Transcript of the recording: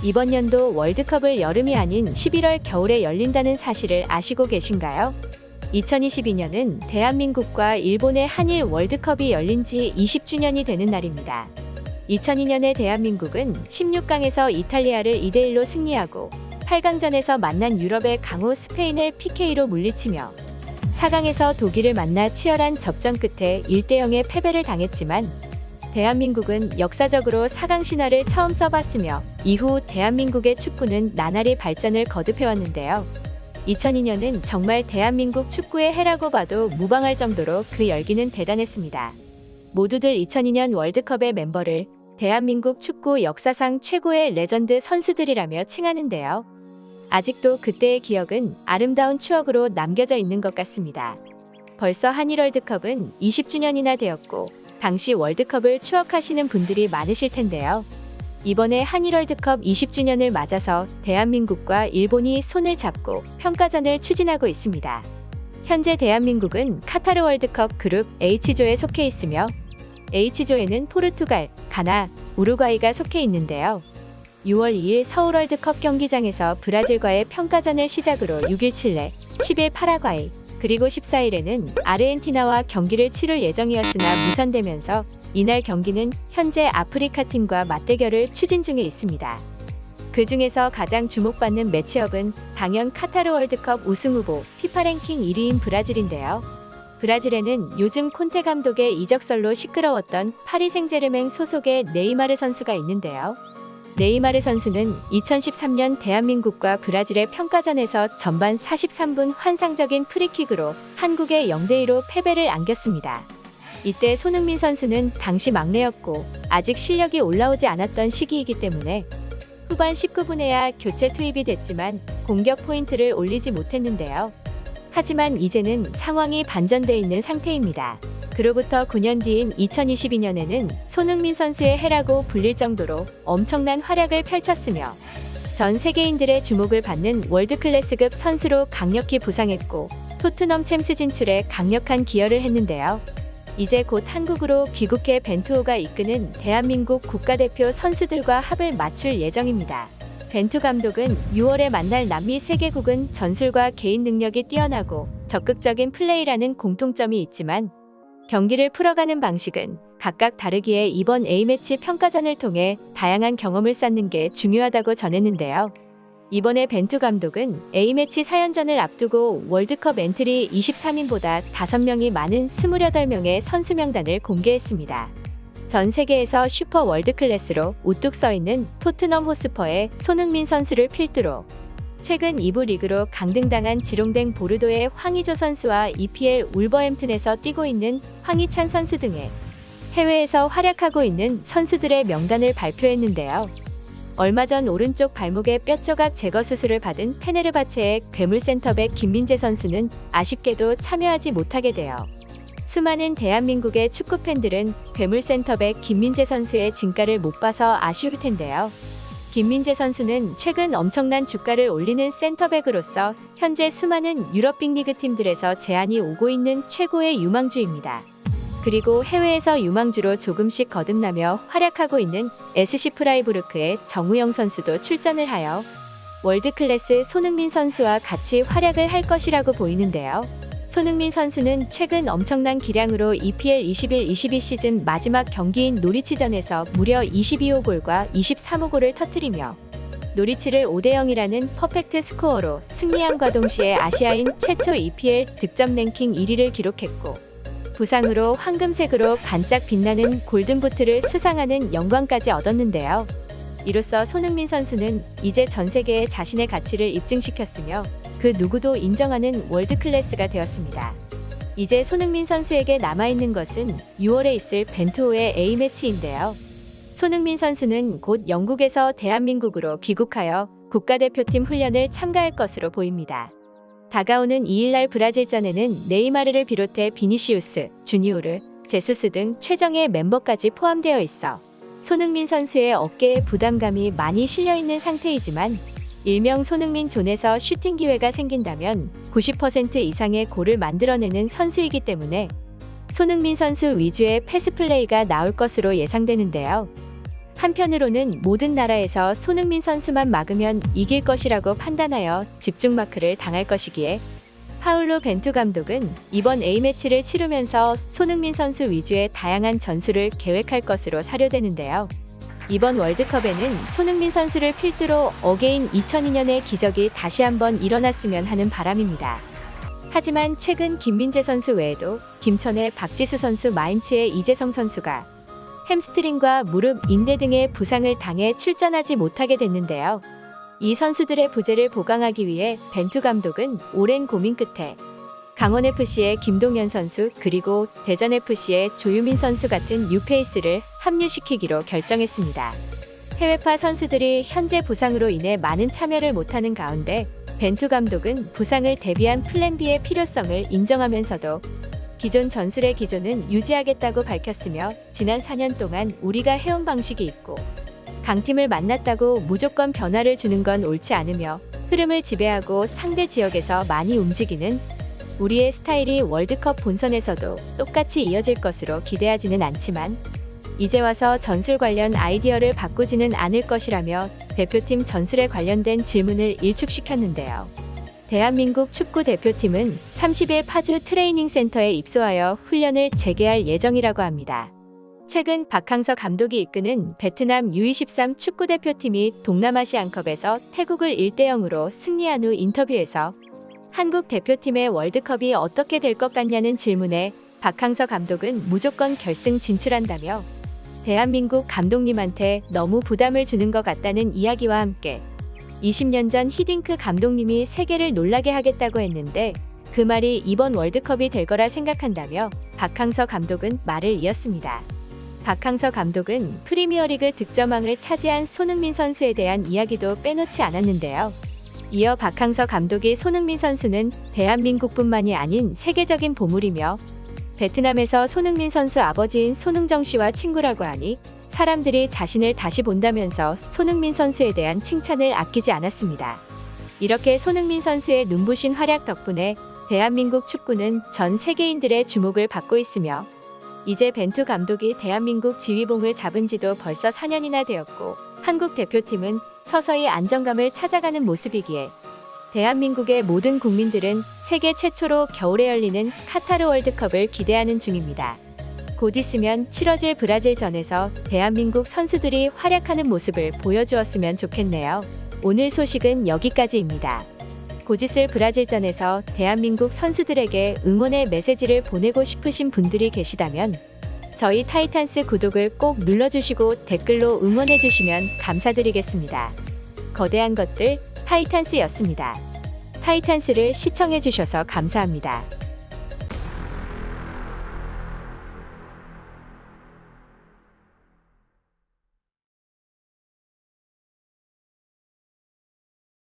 이번 연도 월드컵을 여름이 아닌 11월 겨울에 열린다는 사실을 아시고 계신가요? 2022년은 대한민국과 일본의 한일 월드컵이 열린 지 20주년이 되는 날입니다. 2002년에 대한민국은 16강에서 이탈리아를 2대1로 승리하고 8강전에서 만난 유럽의 강호 스페인을 PK로 물리치며 4강에서 독일을 만나 치열한 접전 끝에 1대0의 패배를 당했지만 대한민국은 역사적으로 4강 신화를 처음 써봤으며 이후 대한민국의 축구는 나날이 발전을 거듭해왔는데요. 2002년은 정말 대한민국 축구의 해라고 봐도 무방할 정도로 그 열기는 대단했습니다. 모두들 2002년 월드컵의 멤버를 대한민국 축구 역사상 최고의 레전드 선수들이라며 칭하는데요. 아직도 그때의 기억은 아름다운 추억으로 남겨져 있는 것 같습니다. 벌써 한일 월드컵은 20주년이나 되었고 당시 월드컵을 추억하시는 분들이 많으실 텐데요. 이번에 한일 월드컵 20주년을 맞아서 대한민국과 일본이 손을 잡고 평가전을 추진하고 있습니다. 현재 대한민국은 카타르 월드컵 그룹 H조에 속해 있으며 H조에는 포르투갈, 가나, 우루과이가 속해 있는데요. 6월 2일 서울 월드컵 경기장에서 브라질과의 평가전을 시작으로 6일 칠레, 10일 파라과이, 그리고 14일에는 아르헨티나와 경기를 치를 예정이었으나 무산되면서 이날 경기는 현재 아프리카 팀과 맞대결을 추진 중에 있습니다. 그 중에서 가장 주목받는 매치업은 당연 카타르 월드컵 우승 후보 피파 랭킹 1위인 브라질인데요. 브라질에는 요즘 콘테 감독의 이적설로 시끄러웠던 파리 생제르맹 소속의 네이마르 선수가 있는데요. 네이마르 선수는 2013년 대한민국과 브라질의 평가전에서 전반 43분 환상적인 프리킥으로 한국의 0대2로 패배를 안겼습니다. 이때 손흥민 선수는 당시 막내였고 아직 실력이 올라오지 않았던 시기이기 때문에 후반 19분에야 교체 투입이 됐지만 공격 포인트를 올리지 못했는데요. 하지만 이제는 상황이 반전돼 있는 상태입니다. 그로부터 9년 뒤인 2022년에는 손흥민 선수의 해라고 불릴 정도로 엄청난 활약을 펼쳤으며 전 세계인들의 주목을 받는 월드클래스급 선수로 강력히 부상했고 토트넘 챔스 진출에 강력한 기여를 했는데요. 이제 곧 한국으로 귀국해 벤투호가 이끄는 대한민국 국가대표 선수들과 합을 맞출 예정입니다. 벤투 감독은 6월에 만날 남미 3개국은 전술과 개인 능력이 뛰어나고 적극적인 플레이라는 공통점이 있지만 경기를 풀어가는 방식은 각각 다르기에 이번 A매치 평가전을 통해 다양한 경험을 쌓는 게 중요하다고 전했는데요. 이번에 벤투 감독은 A매치 4연전을 앞두고 월드컵 엔트리 23인보다 5명이 많은 28명의 선수 명단을 공개했습니다. 전 세계에서 슈퍼 월드클래스로 우뚝 서있는 토트넘 호스퍼의 손흥민 선수를 필두로 최근 2부 리그로 강등당한 지롱댕 보르도의 황의조 선수와 EPL 울버햄튼에서 뛰고 있는 황희찬 선수 등의 해외에서 활약하고 있는 선수들의 명단을 발표했는데요. 얼마 전 오른쪽 발목의 뼈 조각 제거 수술을 받은 페네르바체의 괴물 센터백 김민재 선수는 아쉽게도 참여하지 못하게 되어 수많은 대한민국의 축구 팬들은 괴물 센터백 김민재 선수의 진가를 못 봐서 아쉬울 텐데요. 김민재 선수는 최근 엄청난 주가를 올리는 센터백으로서 현재 수많은 유럽 빅리그 팀들에서 제안이 오고 있는 최고의 유망주입니다. 그리고 해외에서 유망주로 조금씩 거듭나며 활약하고 있는 SC 프라이부르크의 정우영 선수도 출전을 하여 월드클래스 손흥민 선수와 같이 활약을 할 것이라고 보이는데요. 손흥민 선수는 최근 엄청난 기량으로 EPL 21-22 시즌 마지막 경기인 노리치전에서 무려 22호 골과 23호 골을 터뜨리며 노리치를 5대0이라는 퍼펙트 스코어로 승리함과 동시에 아시아인 최초 EPL 득점 랭킹 1위를 기록했고 부상으로 황금색으로 반짝 빛나는 골든부트를 수상하는 영광까지 얻었는데요. 이로써 손흥민 선수는 이제 전 세계에 자신의 가치를 입증시켰으며 그 누구도 인정하는 월드클래스가 되었습니다. 이제 손흥민 선수에게 남아있는 것은 6월에 있을 벤투호의 A매치인데요. 손흥민 선수는 곧 영국에서 대한민국으로 귀국하여 국가대표팀 훈련을 참가할 것으로 보입니다. 다가오는 2일날 브라질전에는 네이마르를 비롯해 비니시우스, 주니오르, 제수스 등 최정예 멤버까지 포함되어 있어 손흥민 선수의 어깨에 부담감이 많이 실려있는 상태이지만 일명 손흥민 존에서 슈팅 기회가 생긴다면 90% 이상의 골을 만들어내는 선수이기 때문에 손흥민 선수 위주의 패스 플레이가 나올 것으로 예상되는데요. 한편으로는 모든 나라에서 손흥민 선수만 막으면 이길 것이라고 판단하여 집중 마크를 당할 것이기에 파울로 벤투 감독은 이번 A매치를 치르면서 손흥민 선수 위주의 다양한 전술을 계획할 것으로 사료되는데요. 이번 월드컵에는 손흥민 선수를 필두로 어게인 2002년의 기적이 다시 한번 일어났으면 하는 바람입니다. 하지만 최근 김민재 선수 외에도 김천의 박지수 선수, 마인츠의 이재성 선수가 햄스트링과 무릎, 인대 등의 부상을 당해 출전하지 못하게 됐는데요. 이 선수들의 부재를 보강하기 위해 벤투 감독은 오랜 고민 끝에 강원FC의 김동현 선수 그리고 대전FC의 조유민 선수 같은 뉴페이스를 합류시키기로 결정했습니다. 해외파 선수들이 현재 부상으로 인해 많은 참여를 못하는 가운데 벤투 감독은 부상을 대비한 플랜 B의 필요성을 인정하면서도 기존 전술의 기조는 유지하겠다고 밝혔으며 지난 4년 동안 우리가 해온 방식이 있고 강팀을 만났다고 무조건 변화를 주는 건 옳지 않으며 흐름을 지배하고 상대 지역에서 많이 움직이는 우리의 스타일이 월드컵 본선에서도 똑같이 이어질 것으로 기대하지는 않지만 이제 와서 전술 관련 아이디어를 바꾸지는 않을 것이라며 대표팀 전술에 관련된 질문을 일축시켰는데요. 대한민국 축구 대표팀은 30일 파주 트레이닝 센터에 입소하여 훈련을 재개할 예정이라고 합니다. 최근 박항서 감독이 이끄는 베트남 U23 축구대표팀이 동남아시안컵에서 태국을 1대0으로 승리한 후 인터뷰에서 한국 대표팀의 월드컵이 어떻게 될 것 같냐는 질문에 박항서 감독은 무조건 결승 진출한다며 대한민국 감독님한테 너무 부담을 주는 것 같다는 이야기와 함께 20년 전 히딩크 감독님이 세계를 놀라게 하겠다고 했는데 그 말이 이번 월드컵이 될 거라 생각한다며 박항서 감독은 말을 이었습니다. 박항서 감독은 프리미어리그 득점왕을 차지한 손흥민 선수에 대한 이야기도 빼놓지 않았는데요. 이어 박항서 감독이 손흥민 선수는 대한민국뿐만이 아닌 세계적인 보물이며 베트남에서 손흥민 선수 아버지인 손흥정 씨와 친구라고 하니 사람들이 자신을 다시 본다면서 손흥민 선수에 대한 칭찬을 아끼지 않았습니다. 이렇게 손흥민 선수의 눈부신 활약 덕분에 대한민국 축구는 전 세계인들의 주목을 받고 있으며 이제 벤투 감독이 대한민국 지휘봉을 잡은 지도 벌써 4년이나 되었고 한국 대표팀은 서서히 안정감을 찾아가는 모습이기에 대한민국의 모든 국민들은 세계 최초로 겨울에 열리는 카타르 월드컵을 기대하는 중입니다. 곧 있으면 치러질 브라질전에서 대한민국 선수들이 활약하는 모습을 보여주었으면 좋겠네요. 오늘 소식은 여기까지입니다. 곧 있을 브라질전에서 대한민국 선수들에게 응원의 메시지를 보내고 싶으신 분들이 계시다면 저희 타이탄스 구독을 꼭 눌러주시고 댓글로 응원해주시면 감사드리겠습니다. 거대한 것들 타이탄스였습니다. 타이탄스를 시청해주셔서 감사합니다.